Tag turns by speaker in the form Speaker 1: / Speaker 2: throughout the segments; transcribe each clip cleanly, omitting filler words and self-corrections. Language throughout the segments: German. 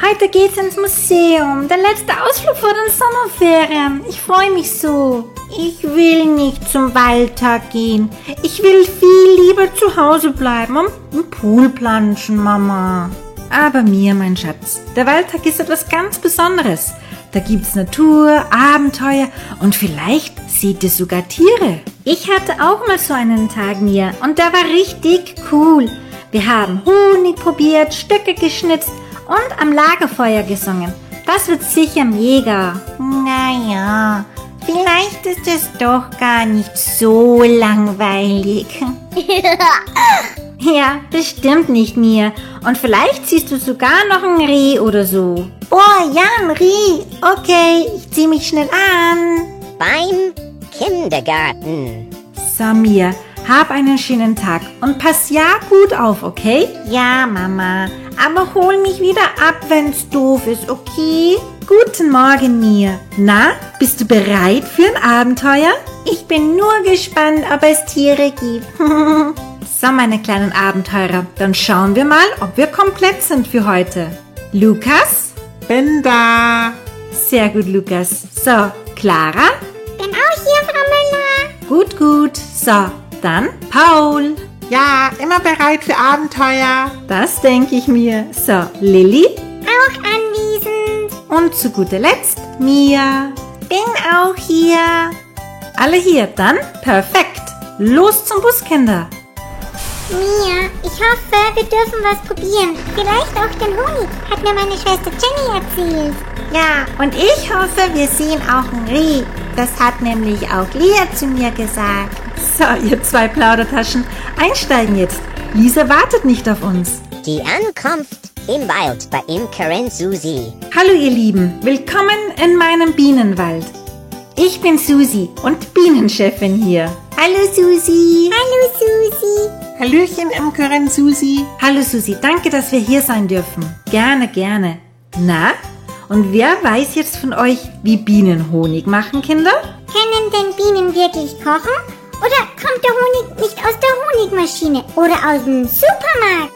Speaker 1: Heute geht's ins Museum. Der letzte Ausflug vor den Sommerferien. Ich freue mich so. Ich will nicht zum Waldtag gehen. Ich will viel lieber zu Hause bleiben und im Pool planschen, Mama. Aber Mia, mein Schatz, der Waldtag ist etwas ganz Besonderes. Da gibt's Natur, Abenteuer und vielleicht seht ihr sogar Tiere. Ich hatte auch mal so einen Tag, Mia, und der war richtig cool. Wir haben Honig probiert, Stöcke geschnitzt und am Lagerfeuer gesungen. Das wird sicher mega. Naja, vielleicht ist es doch gar nicht so langweilig. Ja, bestimmt nicht, Mia. Und vielleicht siehst du sogar noch ein Reh oder so. Oh ja, ein Reh. Okay, ich zieh mich schnell an.
Speaker 2: Beim Kindergarten.
Speaker 1: So, Mia, hab einen schönen Tag und pass ja gut auf, okay? Ja, Mama. Aber hol mich wieder ab, wenn's doof ist, okay? Guten Morgen, Mia. Na, bist du bereit für ein Abenteuer? Ich bin nur gespannt, ob es Tiere gibt. So, meine kleinen Abenteurer, dann schauen wir mal, ob wir komplett sind für heute. Lukas?
Speaker 3: Bin da.
Speaker 1: Sehr gut, Lukas. So, Clara?
Speaker 4: Bin auch hier, Frau Müller.
Speaker 1: Gut, gut. So, dann Paul.
Speaker 3: Ja, immer bereit für Abenteuer.
Speaker 1: Das denke ich mir. So, Lilly.
Speaker 4: Auch anwesend.
Speaker 1: Und zu guter Letzt Mia.
Speaker 4: Bin auch hier.
Speaker 1: Alle hier, dann perfekt. Los zum Bus, Kinder.
Speaker 4: Mia, ich hoffe, wir dürfen was probieren. Vielleicht auch den Honig, hat mir meine Schwester Jenny erzählt.
Speaker 1: Ja, und ich hoffe, wir sehen auch ein Reh. Das hat nämlich auch Lea zu mir gesagt. So, ihr zwei Plaudertaschen, einsteigen jetzt. Lisa wartet nicht auf uns.
Speaker 2: Die Ankunft im Wald bei Imkerin Susi.
Speaker 1: Hallo ihr Lieben, willkommen in meinem Bienenwald. Ich bin Susi und Bienenchefin hier. Hallo Susi.
Speaker 4: Hallo Susi.
Speaker 3: Hallöchen, Imkerin Susi.
Speaker 1: Hallo Susi, danke, dass wir hier sein dürfen. Gerne, gerne. Na, und wer weiß jetzt von euch, wie Bienen Honig machen, Kinder?
Speaker 4: Können denn Bienen wirklich kochen? Oder kommt der Honig nicht aus der Honigmaschine oder aus dem Supermarkt?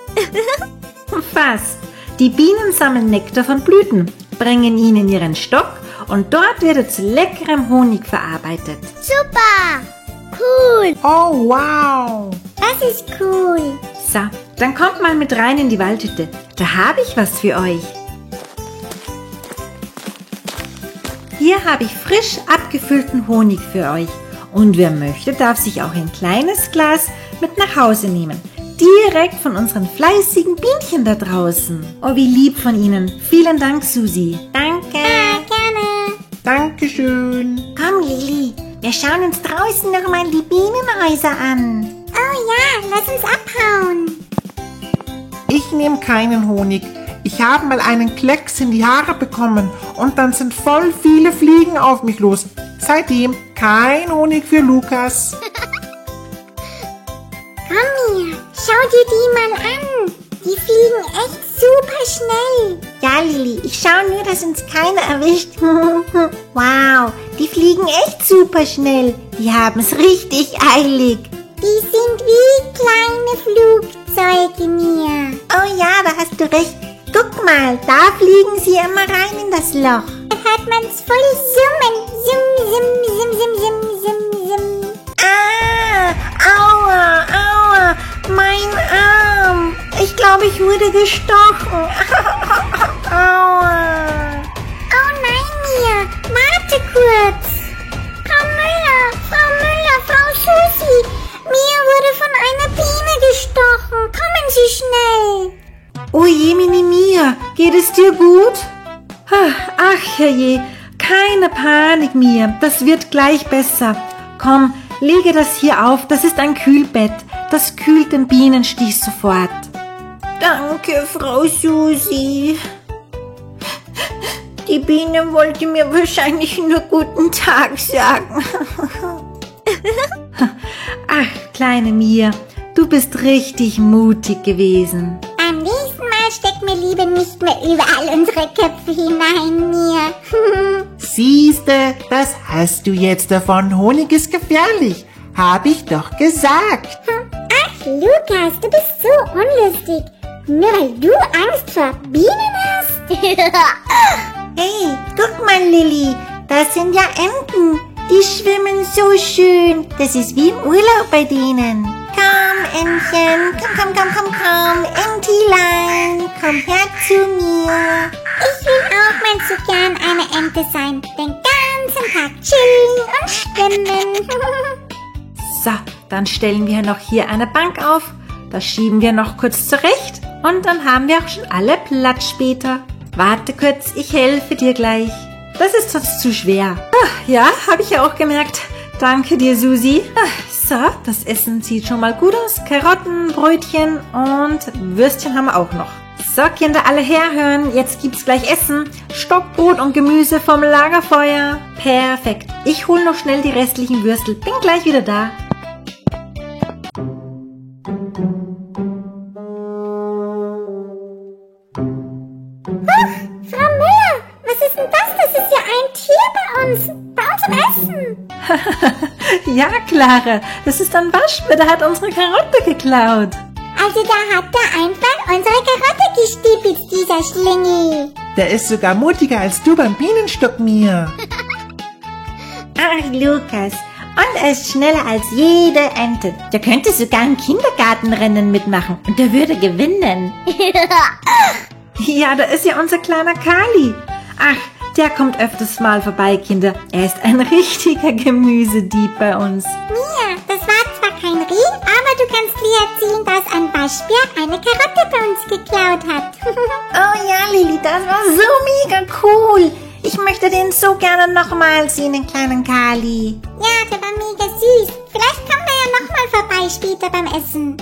Speaker 1: Fast. Die Bienen sammeln Nektar von Blüten, bringen ihn in ihren Stock und dort wird er zu leckerem Honig verarbeitet.
Speaker 4: Super! Cool!
Speaker 3: Oh, wow.
Speaker 4: Das ist cool.
Speaker 1: So, dann kommt mal mit rein in die Waldhütte. Da habe ich was für euch. Hier habe ich frisch abgefüllten Honig für euch. Und wer möchte, darf sich auch ein kleines Glas mit nach Hause nehmen. Direkt von unseren fleißigen Bienchen da draußen. Oh, wie lieb von Ihnen. Vielen Dank, Susi. Danke.
Speaker 4: Ja, gerne.
Speaker 3: Dankeschön.
Speaker 1: Komm, Lilly. Wir schauen uns draußen noch mal die Bienenhäuser an.
Speaker 4: Oh ja, lass uns abhauen.
Speaker 3: Ich nehme keinen Honig. Ich habe mal einen Klecks in die Haare bekommen und dann sind voll viele Fliegen auf mich los. Seitdem kein Honig für Lukas.
Speaker 4: Komm Mia, schau dir die mal an. Die fliegen echt super schnell.
Speaker 1: Ja, Lilly, ich schaue nur, dass uns keiner erwischt. Wow, die fliegen echt super schnell. Die haben es richtig eilig.
Speaker 4: Die sind wie kleine Flugzeuge, Mia.
Speaker 1: Oh ja, da hast du recht. Guck mal, da fliegen sie immer rein in das Loch.
Speaker 4: Da hört man's voll summen. Summ, summ, summ, summ, summ, summ, summ.
Speaker 1: Ah, aua, aua, mein Arm. Ich glaube, ich wurde gestochen. Aua.
Speaker 4: Oh nein, Mia, warte kurz. Frau Müller, Frau Susi. Mia wurde von einer Biene gestochen. Kommen Sie schnell.
Speaker 1: Oh je, Mia, geht es dir gut? Ach, herrje, keine Panik, Mia, das wird gleich besser. Komm, lege das hier auf, das ist ein Kühlbett. Das kühlt den Bienenstich sofort. Danke, Frau Susi. Die Biene wollte mir wahrscheinlich nur guten Tag sagen. Ach, kleine Mia, du bist richtig mutig gewesen.
Speaker 4: Beim nächsten Mal stecken wir lieber nicht mehr überall unsere Köpfe hinein, Mia.
Speaker 3: Siehste, das hast du jetzt davon. Honig ist gefährlich. Habe ich doch gesagt.
Speaker 4: Ach, Lukas, du bist so unlustig. Nur weil du Angst vor Bienen hast?
Speaker 1: Hey, guck mal, Lilly, das sind ja Enten. Die schwimmen so schön. Das ist wie im Urlaub bei denen. Komm, Entchen, komm, Entilein, komm her zu mir.
Speaker 4: Ich will auch mal so gern eine Ente sein. Den ganzen Tag chillen und schwimmen.
Speaker 1: So, dann stellen wir noch hier eine Bank auf. Das schieben wir noch kurz zurecht. Und dann haben wir auch schon alle Platz später. Warte kurz, ich helfe dir gleich. Das ist sonst zu schwer. Ja, habe ich ja auch gemerkt. Danke dir, Susi. So, das Essen sieht schon mal gut aus. Karotten, Brötchen und Würstchen haben wir auch noch. So, Kinder, alle herhören. Jetzt gibt's gleich Essen. Stockbrot und Gemüse vom Lagerfeuer. Perfekt. Ich hole noch schnell die restlichen Würstel. Bin gleich wieder da.
Speaker 4: Frau Müller, was ist denn das? Das ist ja ein Tier bei uns im Essen.
Speaker 1: Ja, Clara, das ist ein Waschbär, der hat unsere Karotte geklaut.
Speaker 4: Also da hat der einfach unsere Karotte gestiepelt, dieser Schlingel.
Speaker 3: Der ist sogar mutiger als du beim Bienenstock, Mia.
Speaker 1: Ach, Lukas, und er ist schneller als jede Ente. Der könnte sogar im Kindergartenrennen mitmachen und der würde gewinnen. Ja, da ist ja unser kleiner Kali. Ach, der kommt öfters mal vorbei, Kinder. Er ist ein richtiger Gemüsedieb bei uns.
Speaker 4: Mia, das war zwar kein Reh, aber du kannst dir erzählen, dass ein Waschbär eine Karotte bei uns geklaut hat.
Speaker 1: Oh ja, Lilly, das war so mega cool. Ich möchte den so gerne nochmal sehen, den kleinen Kali.
Speaker 4: Ja, der war mega süß. Vielleicht kommen wir ja nochmal vorbei später beim Essen.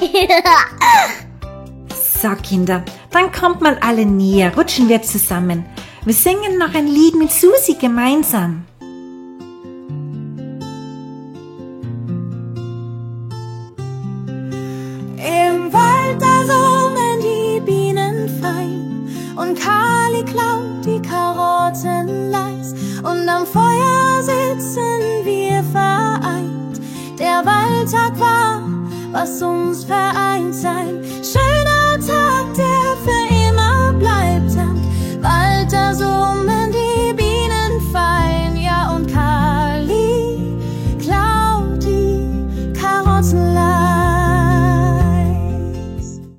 Speaker 1: So, Kinder, dann kommt mal alle näher, rutschen wir zusammen. Wir singen noch ein Lied mit Susi gemeinsam.
Speaker 5: Im Wald, da summen die Bienen fein und Kali klaut die Karotten leis und am Feuer sitzen wir vereint. Der Waldtag war, was uns vereint, sein schöner Tag, der für immer bleibt. Am Wald, da summen die Bienen fein, ja, und Kali klaut die Karotten leis.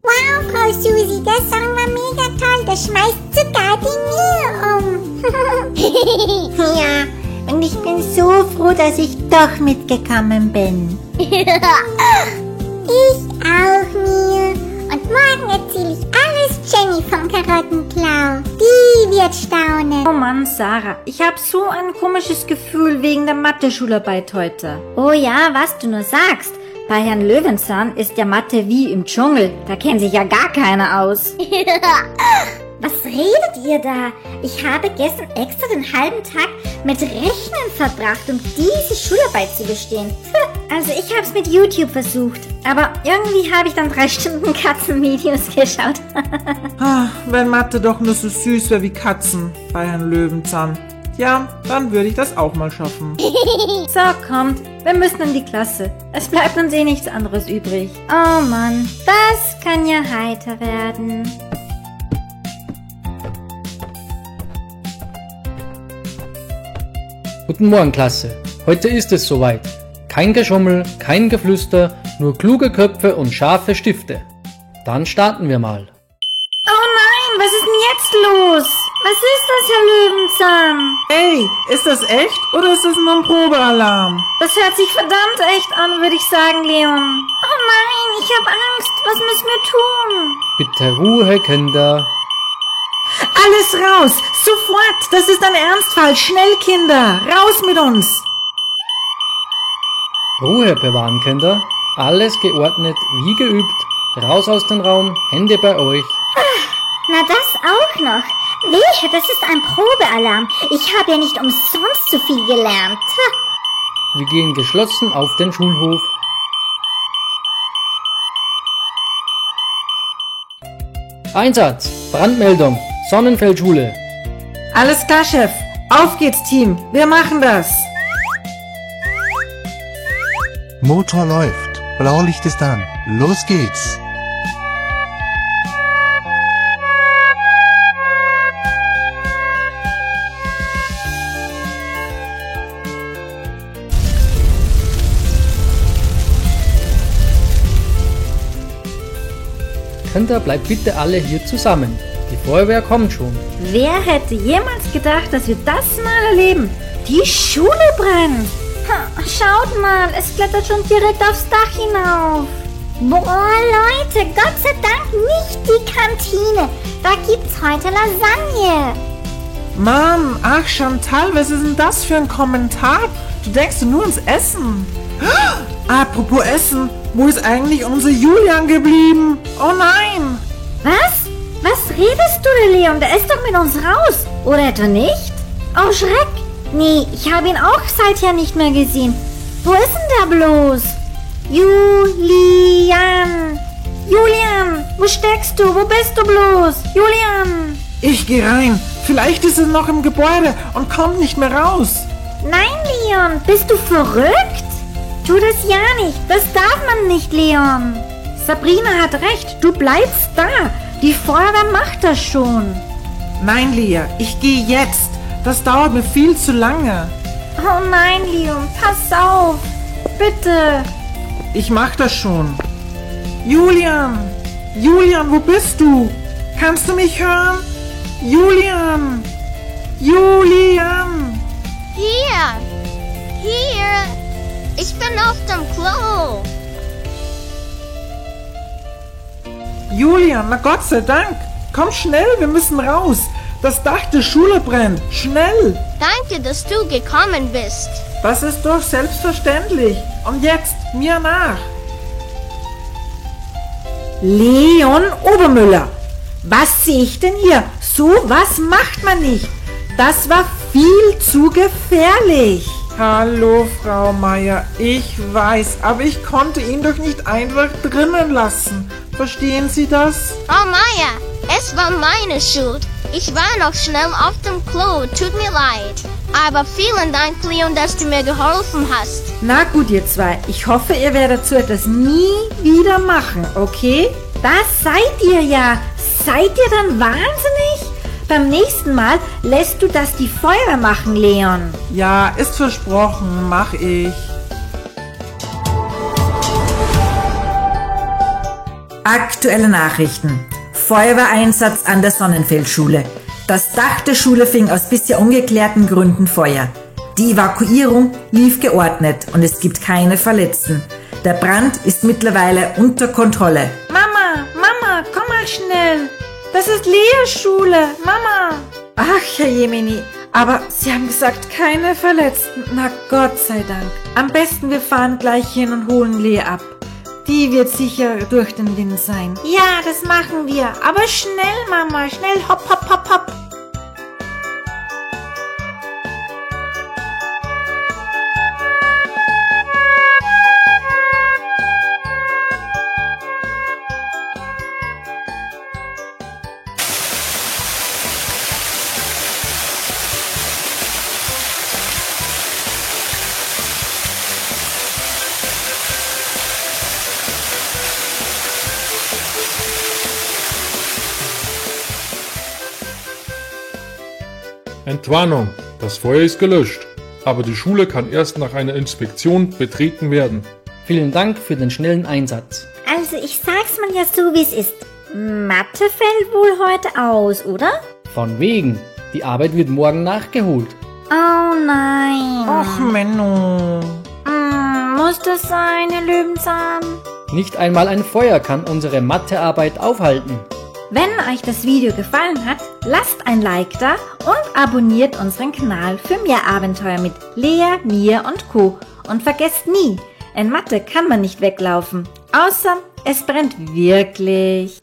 Speaker 4: Wow, Frau Susi, der Song war mega toll. Der schmeißt sogar die Mühe um.
Speaker 1: Ja, und ich bin so froh, dass ich doch mitgekommen bin.
Speaker 4: Ich auch, Mia. Und morgen erzähle ich alles Jenny vom Karottenklau. Die wird staunen.
Speaker 1: Oh Mann, Sarah, ich habe so ein komisches Gefühl wegen der Mathe-Schularbeit heute.
Speaker 6: Oh ja, was du nur sagst. Bei Herrn Löwenzahn ist ja Mathe wie im Dschungel. Da kennt sich ja gar keiner aus.
Speaker 4: Was redet ihr da? Ich habe gestern extra den halben Tag mit Rechnen verbracht, um diese Schularbeit zu bestehen.
Speaker 6: Also ich habe es mit YouTube versucht. Aber irgendwie habe ich dann 3 Stunden Katzenvideos geschaut.
Speaker 3: Wenn Mathe doch nur so süß wäre wie Katzen bei Herrn Löwenzahn. Ja, dann würde ich das auch mal schaffen.
Speaker 1: So, kommt, wir müssen in die Klasse. Es bleibt uns eh nichts anderes übrig.
Speaker 6: Oh Mann, das kann ja heiter werden.
Speaker 7: Guten Morgen, Klasse. Heute ist es soweit. Kein Geschummel, kein Geflüster, nur kluge Köpfe und scharfe Stifte. Dann starten wir mal.
Speaker 1: Oh nein, was ist denn jetzt los? Was ist das, Herr Löwenzahn?
Speaker 3: Ey, ist das echt oder ist das nur ein Probealarm?
Speaker 1: Das hört sich verdammt echt an, würde ich sagen, Leon. Oh nein, ich habe Angst. Was müssen wir tun?
Speaker 7: Bitte Ruhe, Kinder.
Speaker 3: Alles raus! Sofort! Das ist ein Ernstfall! Schnell, Kinder! Raus mit uns!
Speaker 7: Ruhe bewahren, Kinder. Alles geordnet, wie geübt. Raus aus dem Raum, Hände bei euch.
Speaker 4: Na, das auch noch. Wehe, das ist ein Probealarm. Ich habe ja nicht umsonst so viel gelernt.
Speaker 7: Wir gehen geschlossen auf den Schulhof. Einsatz! Brandmeldung! Sonnenfeldschule!
Speaker 3: Alles klar, Chef! Auf geht's, Team! Wir machen das!
Speaker 8: Motor läuft. Blaulicht ist an. Los geht's!
Speaker 7: Kinder, bleibt bitte alle hier zusammen. Die Feuerwehr kommt schon.
Speaker 6: Wer hätte jemals gedacht, dass wir das mal erleben? Die Schule brennt.
Speaker 1: Schaut mal, es klettert schon direkt aufs Dach hinauf.
Speaker 4: Boah, Leute, Gott sei Dank nicht die Kantine. Da gibt's heute Lasagne.
Speaker 3: Mann, ach Chantal, was ist denn das für ein Kommentar? Du denkst nur ans Essen. Apropos Essen, wo ist eigentlich unser Julian geblieben? Oh nein!
Speaker 6: Was? Was redest du, Leon? Der ist doch mit uns raus. Oder etwa nicht?
Speaker 1: Oh, Schreck. Nee, ich habe ihn auch seither nicht mehr gesehen. Wo ist denn der bloß? Julian! Julian, wo steckst du? Wo bist du bloß? Julian!
Speaker 3: Ich geh rein. Vielleicht ist er noch im Gebäude und kommt nicht mehr raus.
Speaker 1: Nein, Leon, bist du verrückt? Tu das ja nicht. Das darf man nicht, Leon. Sabrina hat recht. Du bleibst da. Die Feuerwehr macht das schon.
Speaker 3: Nein, Lea, ich gehe jetzt. Das dauert mir viel zu lange.
Speaker 1: Oh nein, Leon, pass auf. Bitte.
Speaker 3: Ich mach das schon. Julian! Julian, wo bist du? Kannst du mich hören? Julian! Julian!
Speaker 9: Hier! Ich bin auf dem Klo!
Speaker 3: Julian, na Gott sei Dank! Komm schnell, wir müssen raus! Das Dach der Schule brennt! Schnell!
Speaker 9: Danke, dass du gekommen bist.
Speaker 3: Das ist doch selbstverständlich. Und jetzt, mir nach!
Speaker 1: Leon Obermüller, was sehe ich denn hier? So was macht man nicht. Das war viel zu gefährlich.
Speaker 3: Hallo, Frau Meier, ich weiß, aber ich konnte ihn doch nicht einfach drinnen lassen. Verstehen Sie das?
Speaker 9: Oh Maya, es war meine Schuld. Ich war noch schnell auf dem Klo, tut mir leid. Aber vielen Dank, Leon, dass du mir geholfen hast.
Speaker 1: Na gut, ihr zwei, ich hoffe, ihr werdet so etwas nie wieder machen, okay? Das seid ihr ja. Seid ihr dann wahnsinnig? Beim nächsten Mal lässt du das die Feuerwehr machen, Leon.
Speaker 3: Ja, ist versprochen, mach ich.
Speaker 10: Aktuelle Nachrichten. Feuerwehreinsatz an der Sonnenfeldschule. Das Dach der Schule fing aus bisher ungeklärten Gründen Feuer. Die Evakuierung lief geordnet und es gibt keine Verletzten. Der Brand ist mittlerweile unter Kontrolle.
Speaker 1: Mama, komm mal schnell. Das ist Leas Schule, Mama. Ach, Herr Jemini, aber Sie haben gesagt, keine Verletzten. Na Gott sei Dank. Am besten wir fahren gleich hin und holen Lea ab. Die wird sicher durch den Wind sein. Ja, das machen wir. Aber schnell, Mama, schnell, hopp, hopp, hopp, hopp.
Speaker 11: Entwarnung. Das Feuer ist gelöscht, aber die Schule kann erst nach einer Inspektion betreten werden.
Speaker 7: Vielen Dank für den schnellen Einsatz.
Speaker 6: Also ich sag's mal ja so, wie es ist. Mathe fällt wohl heute aus, oder?
Speaker 7: Von wegen. Die Arbeit wird morgen nachgeholt.
Speaker 1: Oh nein.
Speaker 3: Och, Menno.
Speaker 1: Muss das sein, Herr Löwenzahn?
Speaker 7: Nicht einmal ein Feuer kann unsere Mathearbeit aufhalten.
Speaker 1: Wenn euch das Video gefallen hat, lasst ein Like da und abonniert unseren Kanal für mehr Abenteuer mit Lea, Mia und Co. Und vergesst nie, in Mathe kann man nicht weglaufen, außer es brennt wirklich.